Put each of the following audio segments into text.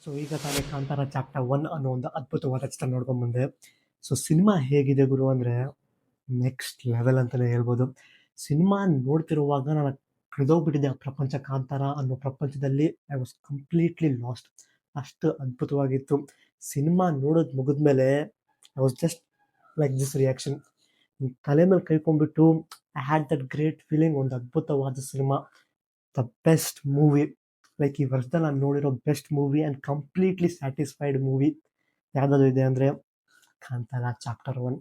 So ಈಗ ತಾನೇ Kantara chapter 1 ಅನ್ನೋ ಒಂದು ಅದ್ಭುತವಾದ ಚಿತ್ರ ನೋಡ್ಕೊಂಡ್ ಬಂದೆ. ಸೊ ಸಿನಿಮಾ ಹೇಗಿದೆ ಗುರು ಅಂದ್ರೆ ನೆಕ್ಸ್ಟ್ ಲೆವೆಲ್ ಅಂತಾನೆ ಹೇಳ್ಬೋದು. ಸಿನಿಮಾ ನೋಡ್ತಿರುವಾಗ ನಾನು ಕಳೆದೋಗ್ಬಿಟ್ಟಿದ್ದೆ ಆ ಪ್ರಪಂಚ, ಕಾಂತಾರ ಅನ್ನೋ ಪ್ರಪಂಚದಲ್ಲಿ ಐ ವಾಸ್ ಕಂಪ್ಲೀಟ್ಲಿ ಲಾಸ್ಟ್. ಅಷ್ಟು ಅದ್ಭುತವಾಗಿತ್ತು. ಸಿನಿಮಾ ನೋಡೋದು ಮುಗಿದ್ಮೇಲೆ I was just like this reaction. ತಲೆ ಮೇಲೆ ಕೈಕೊಂಡ್ಬಿಟ್ಟು I had that great feeling. ಒಂದು ಅದ್ಭುತವಾದ cinema, the best movie, like ಈ ವರ್ಷದಲ್ಲಿ ನಾನು ನೋಡಿರೋ best movie and completely satisfied movie ಯಾವುದಾದ್ರು ಇದೆ ಅಂದರೆ ಕಾಂತಾರ ಚಾಪ್ಟರ್ 1.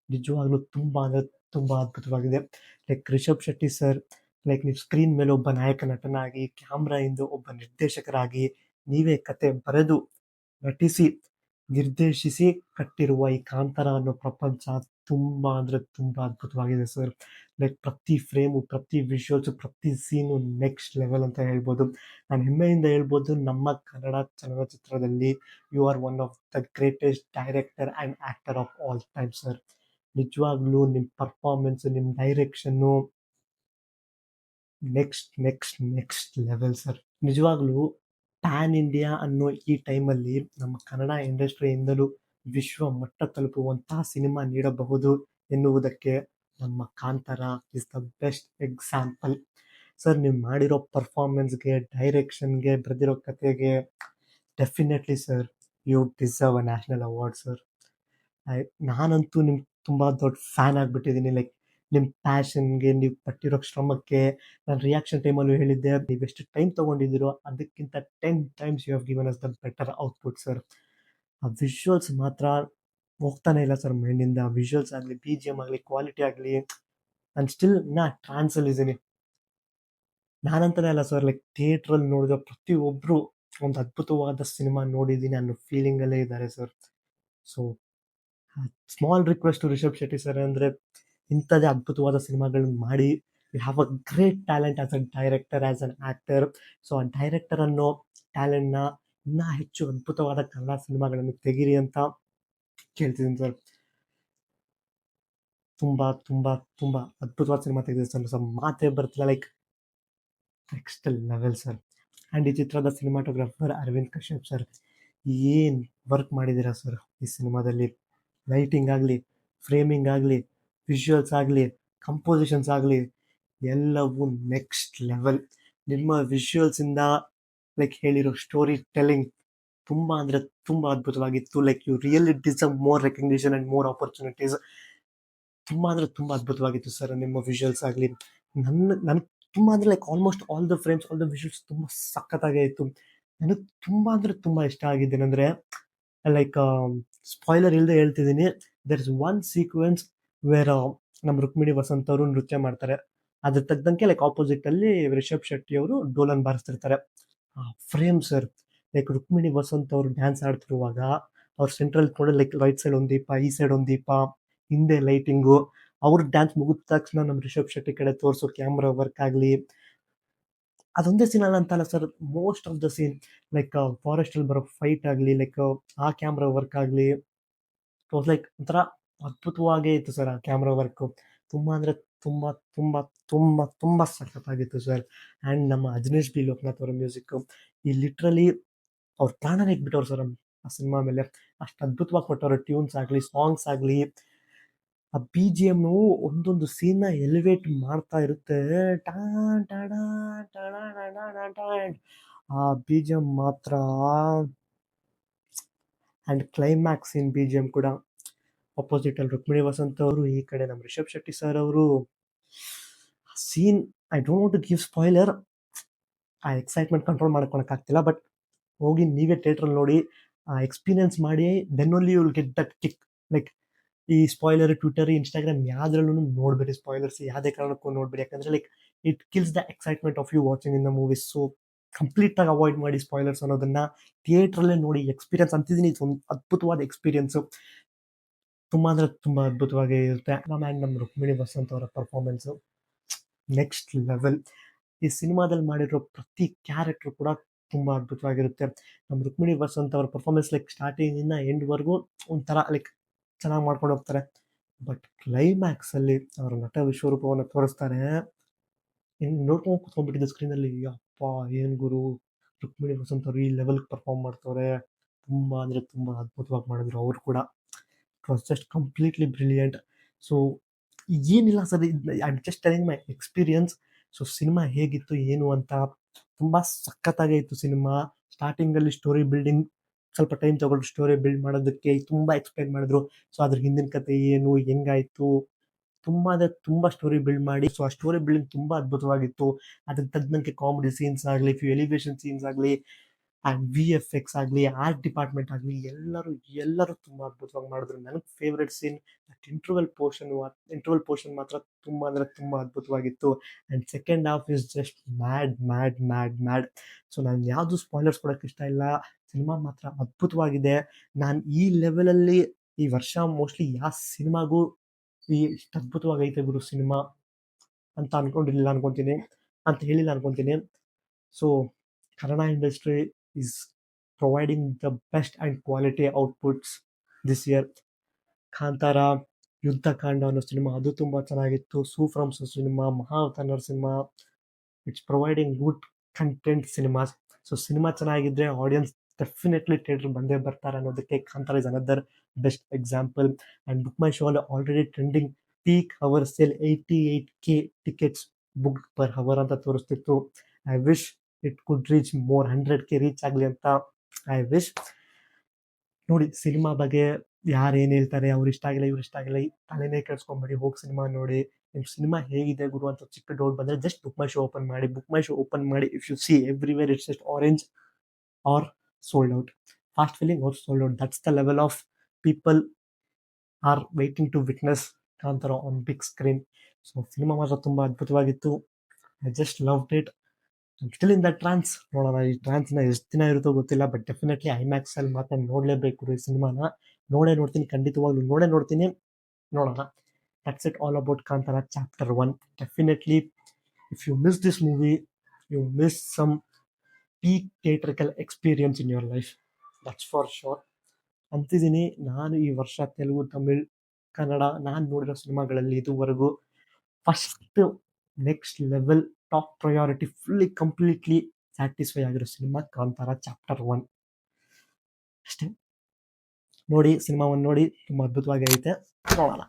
ನಿಜವಾಗ್ಲೂ ತುಂಬ ಅಂದರೆ ತುಂಬ ಅದ್ಭುತವಾಗಿದೆ. Like Rishab Shetty sir, like ನೀವು ಸ್ಕ್ರೀನ್ ಮೇಲೆ ಒಬ್ಬ ನಾಯಕ ನಟನಾಗಿ, ಕ್ಯಾಮ್ರಾ ಇಂದು ಒಬ್ಬ ನಿರ್ದೇಶಕರಾಗಿ, ನೀವೇ ಕತೆ ಬರೆದು ನಟಿಸಿ ನಿರ್ದೇಶಿಸಿ ಕಟ್ಟಿರುವ ಈ ಕಾಂತಾರ ಅನ್ನೋ ಪ್ರಪಂಚ ತುಂಬ ಅಂದರೆ ತುಂಬ ಅದ್ಭುತವಾಗಿದೆ ಸರ್. ಲೈಕ್ ಪ್ರತಿ ಫ್ರೇಮು, ಪ್ರತಿ ವಿಷುವಲ್ಸು, ಪ್ರತಿ ಸೀನು ನೆಕ್ಸ್ಟ್ ಲೆವೆಲ್ ಅಂತ ಹೇಳ್ಬೋದು. ನಾನು ಹೆಮ್ಮೆಯಿಂದ ಹೇಳ್ಬೋದು, ನಮ್ಮ ಕನ್ನಡ ಚಲನಚಿತ್ರದಲ್ಲಿ you are one of the greatest director and actor of all time sir. ನಿಜವಾಗ್ಲೂ ನಿಮ್ಮ ಪರ್ಫಾರ್ಮೆನ್ಸು, ನಿಮ್ಮ ಡೈರೆಕ್ಷನ್ನು ನೆಕ್ಸ್ಟ್ ಲೆವೆಲ್ ಸರ್. ನಿಜವಾಗ್ಲೂ ಪ್ಯಾನ್ ಇಂಡಿಯಾ ಅನ್ನೋ ಈ ಟೈಮಲ್ಲಿ ನಮ್ಮ ಕನ್ನಡ ಇಂಡಸ್ಟ್ರಿಯಿಂದಲೂ ವಿಶ್ವ ಮಟ್ಟ ತಲುಪುವಂತಹ ಸಿನಿಮಾ ನೀಡಬಹುದು ಎನ್ನುವುದಕ್ಕೆ ನಮ್ಮ Kantara is the best example sir. ನೀವು ಮಾಡಿರೋ ಪರ್ಫಾರ್ಮೆನ್ಸ್ಗೆ, ಡೈರೆಕ್ಷನ್ಗೆ, ಬರೆದಿರೋ ಕತೆಗೆ definitely sir you deserve a national award sir. ನಾನಂತೂ ನಿಮ್ಗೆ ತುಂಬ ದೊಡ್ಡ ಫ್ಯಾನ್ ಆಗಿಬಿಟ್ಟಿದ್ದೀನಿ. ಲೈಕ್ ನಿಮ್ಮ ಪ್ಯಾಷನ್ಗೆ, ನೀವು ಪಟ್ಟಿರೋ ಶ್ರಮಕ್ಕೆ. ನಾನು ರಿಯಾಕ್ಷನ್ ಟೈಮಲ್ಲೂ ಹೇಳಿದ್ದೆ, ನೀವೆಷ್ಟು ಟೈಮ್ ತೊಗೊಂಡಿದ್ದೀರೋ ಅದಕ್ಕಿಂತ 10 times you have given us the better output sir. ಆ ವಿಷುವಲ್ಸ್ ಮಾತ್ರ ಹೋಗ್ತಾನೆ ಇಲ್ಲ ಸರ್ ಮೈಂಡಿಂದ. ವಿಷುವಲ್ಸ್ ಆಗಲಿ, ಬಿ ಜಿ ಎಮ್ ಆಗಲಿ, ಕ್ವಾಲಿಟಿ ಆಗಲಿ, ನಾನು ಸ್ಟಿಲ್ ಟ್ರಾನ್ಸಲ್ಲಿದ್ದೀನಿ. ನಾನಂತಾನೆ ಅಲ್ಲ ಸರ್, ಲೈಕ್ ಥಿಯೇಟ್ರಲ್ಲಿ ನೋಡಿದ ಪ್ರತಿಯೊಬ್ಬರು ಒಂದು ಅದ್ಭುತವಾದ ಸಿನಿಮಾ ನೋಡಿದ್ದೀನಿ ಅನ್ನೋ ಫೀಲಿಂಗಲ್ಲೇ ಇದ್ದಾರೆ ಸರ್. So small request to Rishab Shetty sir ಅಂದರೆ, ಇಂಥದ್ದೇ ಅದ್ಭುತವಾದ ಸಿನಿಮಾಗಳನ್ನ ಮಾಡಿ. You have a great talent as a director, as an actor. So ಆ ಡೈರೆಕ್ಟರ್ ಅನ್ನೋ ಟ್ಯಾಲೆಂಟ್ನ ಇನ್ನೂ ಹೆಚ್ಚು ಅದ್ಭುತವಾದ ಕನ್ನಡ ಸಿನಿಮಾಗಳನ್ನು ತೆಗೀರಿ ಅಂತ ಕೇಳ್ತಿದ್ದೀನಿ ಸರ್. ತುಂಬ ತುಂಬ ತುಂಬ ಅದ್ಭುತವಾದ ಸಿನಿಮಾ ತೆಗೆದಿದೆ ಸರ್. ಮಾತೇ ಬರ್ತಿಲ್ಲ, like next level sir. And ಈ ಚಿತ್ರದ ಸಿನಿಮಾಟೋಗ್ರಾಫರ್ ಅರವಿಂದ್ ಕಶ್ಯಪ್ ಸರ್, ಏನು ವರ್ಕ್ ಮಾಡಿದ್ದೀರಾ ಸರ್ ಈ ಸಿನಿಮಾದಲ್ಲಿ. ಲೈಟಿಂಗ್ ಆಗಲಿ, ಫ್ರೇಮಿಂಗ್ ಆಗಲಿ, ವಿಷುವಲ್ಸ್ ಆಗಲಿ, ಕಂಪೋಸಿಷನ್ಸ್ ಆಗಲಿ, ಎಲ್ಲವೂ ನೆಕ್ಸ್ಟ್ ಲೆವೆಲ್. ನಿಮ್ಮ ವಿಷುವಲ್ಸಿಂದ ಲೈಕ್ ಹೇಳಿರೋ ಸ್ಟೋರಿ ಟೆಲ್ಲಿಂಗ್ ತುಂಬ ಅಂದರೆ ತುಂಬ ಅದ್ಭುತವಾಗಿತ್ತು. Like you really deserve more recognition and more opportunities. ತುಂಬ ಅಂದರೆ ತುಂಬ ಅದ್ಭುತವಾಗಿತ್ತು ಸರ್ ನಿಮ್ಮ ವಿಷುವಲ್ಸ್ ಆಗಲಿ. ನನಗೆ ತುಂಬ ಅಂದರೆ like almost all the frames, all the visuals ತುಂಬ ಸಖತ್ತಾಗೇ ಇತ್ತು. ನನಗೆ ತುಂಬ ಅಂದರೆ ತುಂಬ ಇಷ್ಟ ಆಗಿದ್ದೇನೆಂದರೆ, ಲೈಕ್ ಸ್ಪಾಯ್ಲರ್ ಇಲ್ಲದೆ ಹೇಳ್ತಿದ್ದೀನಿ, there is one sequence where ನಮ್ಮ ರುಕ್ಮಿಣಿ ವಸಂತ್ ಅವರು ನೃತ್ಯ ಮಾಡ್ತಾರೆ. ಅದ್ರ ತಕ್ಕಂಗೆ ಲೈಕ್ ಆಪೋಸಿಟಲ್ಲಿ ರಿಷಬ್ ಶೆಟ್ಟಿ ಅವರು ಡೋಲನ್ ಬಾರಿಸ್ತಿರ್ತಾರೆ. ಆ frame sir, like Rukmini Vasanth ಅವರು ಡ್ಯಾನ್ಸ್ ಆಡ್ತಿರುವಾಗ ಅವ್ರ ಸೆಂಟ್ರಲ್ ನೋಡಿ, ಲೈಕ್ ರೈಟ್ ಸೈಡ್ ಒಂದು ದೀಪ, ಈ ಸೈಡ್ ಒಂದು ದೀಪ, ಹಿಂದೆ ಲೈಟಿಂಗು, ಅವ್ರ ಡ್ಯಾನ್ಸ್ ಮುಗಿದ ತಕ್ಷಣ ನಮ್ಮ ರಿಷಬ್ ಶೆಟ್ಟಿ ಕಡೆ ತೋರಿಸೋ ಕ್ಯಾಮ್ರಾ ವರ್ಕ್ ಆಗಲಿ. ಅದೊಂದೇ ಸೀನ್ ಅಲ್ಲ ಅಂತಲ್ಲ sir, most of the scene, like ಫಾರೆಸ್ಟಲ್ಲಿ ಬರೋ ಫೈಟ್ ಆಗಲಿ, ಲೈಕ್ ಆ ಕ್ಯಾಮ್ರಾ ವರ್ಕ್ ಆಗಲಿ, ಇಟ್ ವಾಸ್ ಲೈಕ್ ಒಂಥರ ಅದ್ಭುತವಾಗೇ ಇತ್ತು ಸರ್ ಆ ಕ್ಯಾಮ್ರಾ ವರ್ಕು. ತುಂಬ ಅಂದರೆ ತುಂಬ ತುಂಬ ತುಂಬ ತುಂಬ ಸಖತ್ತಾಗಿತ್ತು ಸರ್. ಆ್ಯಂಡ್ ನಮ್ಮ ಅಜನೀಶ್ ಬಿ ಲೋಕನಾಥ್ ಅವರ ಮ್ಯೂಸಿಕ್ಕು, ಈ ಲಿಟ್ರಲಿ ಅವ್ರ ಪ್ರಾಣನೇ ಇಟ್ಬಿಟ್ಟವ್ರು ಸರ್ ಆ ಸಿನಿಮಾ ಮೇಲೆ. ಅಷ್ಟು ಅದ್ಭುತವಾಗಿ ಕೊಟ್ಟವ್ರು. ಟ್ಯೂನ್ಸ್ ಆಗಲಿ, ಸಾಂಗ್ಸ್ ಆಗಲಿ, ಆ ಬಿ ಜಿ ಎಮ್ಮು ಒಂದೊಂದು ಸೀನ್ನ ಎಲಿವೇಟ್ ಮಾಡ್ತಾ ಇರುತ್ತೆ. ಟಾನ್ ಟಾಡಾ ಟಾಡಾ ಟಾನ್, ಆ ಬಿ ಜಿ ಎಮ್ ಮಾತ್ರ. And climax in B G M ಕೂಡ ಅಪೋಸಿಟಲ್ಲಿ ರುಕ್ಮಿಣಿ ವಸಂತ್ ಅವರು, ಈ ಕಡೆ ನಮ್ಮ ರಿಷಬ್ ಶೆಟ್ಟಿ ಸರ್ ಅವರು. Scene, I don't want to give spoiler, ಆ ಎಕ್ಸೈಟ್ಮೆಂಟ್ ಕಂಟ್ರೋಲ್ ಮಾಡ್ಕೊಳಕ್ಕಾಗ್ತಿಲ್ಲ. ಬಟ್ ಹೋಗಿ ನೀವೇ ಥಿಯೇಟ್ರಲ್ಲಿ ನೋಡಿ, ಎಕ್ಸ್ಪೀರಿಯನ್ಸ್ ಮಾಡಿ, then only you will get that kick. Like ಈ ಸ್ಪಾಯ್ಲರ್, ಟ್ವಿಟರ್, ಇನ್ಸ್ಟಾಗ್ರಾಮ್ ಯಾವುದ್ರಲ್ಲೂ ನೋಡಬೇಡಿ ಸ್ಪಾಯ್ಲರ್ಸ್, ಯಾವುದೇ ಕಾರಣಕ್ಕೂ ನೋಡಬೇಡಿ. ಯಾಕಂದರೆ like it kills the excitement of you watching in the movies. So ಕಂಪ್ಲೀಟಾಗಿ ಅವಾಯ್ಡ್ ಮಾಡಿ ಸ್ಪಾಯ್ಲರ್ಸ್ ಅನ್ನೋದನ್ನು. ಥಿಯೇಟ್ರಲ್ಲೇ ನೋಡಿ ಎಕ್ಸ್ಪೀರಿಯನ್ಸ್ ಅಂತಿದ್ದೀನಿ, ಇದು ಒಂದು ಅದ್ಭುತವಾದ ಎಕ್ಸ್ಪೀರಿಯನ್ಸು. ತುಂಬ ಅಂದರೆ ತುಂಬ ಅದ್ಭುತವಾಗಿ ಇರುತ್ತೆ. ನಮ್ಮ ರುಕ್ಮಿಣಿ ವಸಂತ್ ಅವರ ಪರ್ಫಾರ್ಮೆನ್ಸು ನೆಕ್ಸ್ಟ್ ಲೆವೆಲ್. ಈ ಸಿನಿಮಾದಲ್ಲಿ ಮಾಡಿರೋ ಪ್ರತಿ ಕ್ಯಾರೆಕ್ಟ್ರು ಕೂಡ ತುಂಬ ಅದ್ಭುತವಾಗಿರುತ್ತೆ. ನಮ್ಮ ರುಕ್ಮಿಣಿ ವಸಂತ್ ಅವರ ಪರ್ಫಾರ್ಮೆನ್ಸ್ ಲೈಕ್ ಸ್ಟಾರ್ಟಿಂಗಿಂದ ಎಂಡ್ವರೆಗೂ ಒಂಥರ ಲೈಕ್ ಚೆನ್ನಾಗಿ ಮಾಡ್ಕೊಂಡು ಹೋಗ್ತಾರೆ. ಬಟ್ ಕ್ಲೈಮ್ಯಾಕ್ಸಲ್ಲಿ ಅವರ ನಟ ವಿಶ್ವರೂಪವನ್ನು ತೋರಿಸ್ತಾರೆ. ನೋಡ್ಕೊಂಡು ಕೂತ್ಕೊಂಡ್ಬಿಟ್ಟಿದ್ದೆ ಸ್ಕ್ರೀನಲ್ಲಿ, ಅಪ್ಪ ಏನು ಗುರು, ರುಕ್ಮಿಣಿ ವಸಂತ್ ಅವರು ಈ ಲೆವೆಲ್ಗೆ ಪರ್ಫಾರ್ಮ್ ಮಾಡ್ತವ್ರೆ. ತುಂಬ ಅಂದರೆ ತುಂಬ ಅದ್ಭುತವಾಗಿ ಮಾಡಿದ್ರು ಅವರು ಕೂಡ. It was just completely brilliant. So ಏನಿಲ್ಲ ಸರ್, I am just telling my experience. So cinema ಹೇಗಿತ್ತು ಏನು ಅಂತ, ತುಂಬ ಸಖತ್ತಾಗೇ ಇತ್ತು ಸಿನಿಮಾ. ಸ್ಟಾರ್ಟಿಂಗಲ್ಲಿ ಸ್ಟೋರಿ ಬಿಲ್ಡಿಂಗ್ ಸ್ವಲ್ಪ ಟೈಮ್ ತಗೊಂಡು ಸ್ಟೋರಿ ಬಿಲ್ಡ್ ಮಾಡೋದಕ್ಕೆ ತುಂಬ ಎಕ್ಸ್ಪ್ಲೈನ್ ಮಾಡಿದ್ರು. ಸೊ ಅದ್ರ ಹಿಂದಿನ ಕತೆ ಏನು, ಹೆಂಗಾಯಿತು, ತುಂಬ ಅಂದರೆ ತುಂಬ ಸ್ಟೋರಿ ಬಿಲ್ಡ್ ಮಾಡಿ. ಸೊ ಆ ಸ್ಟೋರಿ ಬಿಲ್ಡಿಂಗ್ ತುಂಬ ಅದ್ಭುತವಾಗಿತ್ತು. ಅದಕ್ಕೆ ತಕ್ಕಂತೆ ಕಾಮಿಡಿ ಸೀನ್ಸ್ ಆಗಲಿ, ಫ್ಯೂ ಎಲಿವೇಶನ್ ಸೀನ್ಸ್ ಆಗಲಿ, ಆ್ಯಂಡ್ VFX ಆಗಲಿ, ಆರ್ಟ್ ಡಿಪಾರ್ಟ್ಮೆಂಟ್ ಆಗಲಿ, ಎಲ್ಲರೂ ತುಂಬ ಅದ್ಭುತವಾಗಿ ಮಾಡಿದ್ರು. ನನಗೆ favourite scene that interval portion ಮಾತ್ರ ತುಂಬ ಅಂದರೆ ತುಂಬ ಅದ್ಭುತವಾಗಿತ್ತು. And second half is just mad mad mad mad. So ನಾನು ಯಾವುದು ಸ್ಪಾಯ್ಲರ್ಸ್ ಕೊಡೋಕ್ಕೆ ಇಷ್ಟ ಇಲ್ಲ. ಸಿನಿಮಾ ಮಾತ್ರ ಅದ್ಭುತವಾಗಿದೆ. ನಾನು ಈ ಲೆವೆಲಲ್ಲಿ ಈ ವರ್ಷ ಮೋಸ್ಟ್ಲಿ ಯಾವ ಸಿನಿಮಾಗೂ ಇಷ್ಟು ಅದ್ಭುತವಾಗೈತೆ ಗುರು ಸಿನಿಮಾ ಅಂತ ಹೇಳಿಲ್ಲ ಅನ್ಕೊತೀನಿ. So Kannada industry is providing the best and quality outputs this year. Kantara, Yuddhakanda ಅನ್ನೋ ಸಿನಿಮಾ ಅದು ತುಂಬ ಚೆನ್ನಾಗಿತ್ತು. ಸೂಫ್ರಮ್ಸ್ cinema, Mahavatar cinema, it's providing good content cinemas. So cinema ಚೆನ್ನಾಗಿದ್ರೆ ಆಡಿಯನ್ಸ್ ಡೆಫಿನೆಟ್ಲಿ ಥಿಯೇಟರ್ ಬಂದೇ ಬರ್ತಾರೆ ಅನ್ನೋದಕ್ಕೆ Kantara is another best example. And Book My Show already trending peak hour sale 88K tickets booked per hour ಅಂತ ತೋರಿಸ್ತಿತ್ತು. I wish it could reach more, 100K reach ಆಗಲಿ ಅಂತ I wish. ನೋಡಿ, cinema ಬಗ್ಗೆ ಯಾರು ಏನು ಹೇಳ್ತಾರೆ, ಅವ್ರು ಇಷ್ಟ ಆಗಿಲ್ಲ ಇವ್ರು ಇಷ್ಟ ಆಗಿಲ್ಲ ತಲೆನೇ ಕೆಡ್ಸ್ಕೊಂಬೇಡಿ, ಹೋಗಿ ಸಿನಿಮಾ ನೋಡಿ. ನಿಮ್ಮ ಸಿನಿಮಾ ಹೇಗಿದೆ ಗುರು ಅಂತ ಚಿಕ್ಕ ಡೌಟ್ ಬಂದರೆ just Book My Show open ಮಾಡಿ. If you see everywhere it's just orange or sold out, fast filling or sold out. That's the level of people are waiting to witness Kantara on big screen. So cinema ಮಾತ್ರ ತುಂಬ ಅದ್ಭುತವಾಗಿತ್ತು. I just loved it. Still in the trance. ನೋಡೋಣ ಈ ಟ್ರಾನ್ಸ್ನ ಎಷ್ಟು ದಿನ ಇರುತ್ತೋ ಗೊತ್ತಿಲ್ಲ, ಬಟ್ ಡೆಫಿನೆಟ್ಲಿ ಐಮ್ಯಾಕ್ಸಲ್ಲಿ ಮಾತ್ರ ನೋಡಲೇಬೇಕು ಈ ಸಿನಿಮಾನ. ನೋಡ್ತೀನಿ, ಖಂಡಿತವಾಗ್ಲೂ ನೋಡ್ತೀನಿ. ನೋಡೋಣ. That's it all about Kantara chapter 1. Definitely if you miss this movie, you miss some peak theatrical experience in your life. That's for sure ಅಂತಿದ್ದೀನಿ. ನಾನು ಈ ವರ್ಷ ತೆಲುಗು, ತಮಿಳ್, ಕನ್ನಡ ನಾನು ನೋಡಿರೋ ಸಿನಿಮಾಗಳಲ್ಲಿ ಇದುವರೆಗೂ first next level top priority fully completely satisfy ಆಗಿರೋ cinema Kantara chapter 1 ಅಷ್ಟೇ. ನೋಡಿ, ಸಿನಿಮಾವನ್ನು ನೋಡಿ, ತುಂಬ ಅದ್ಭುತವಾಗಿ ಐತೆ. ನೋಡೋಣ.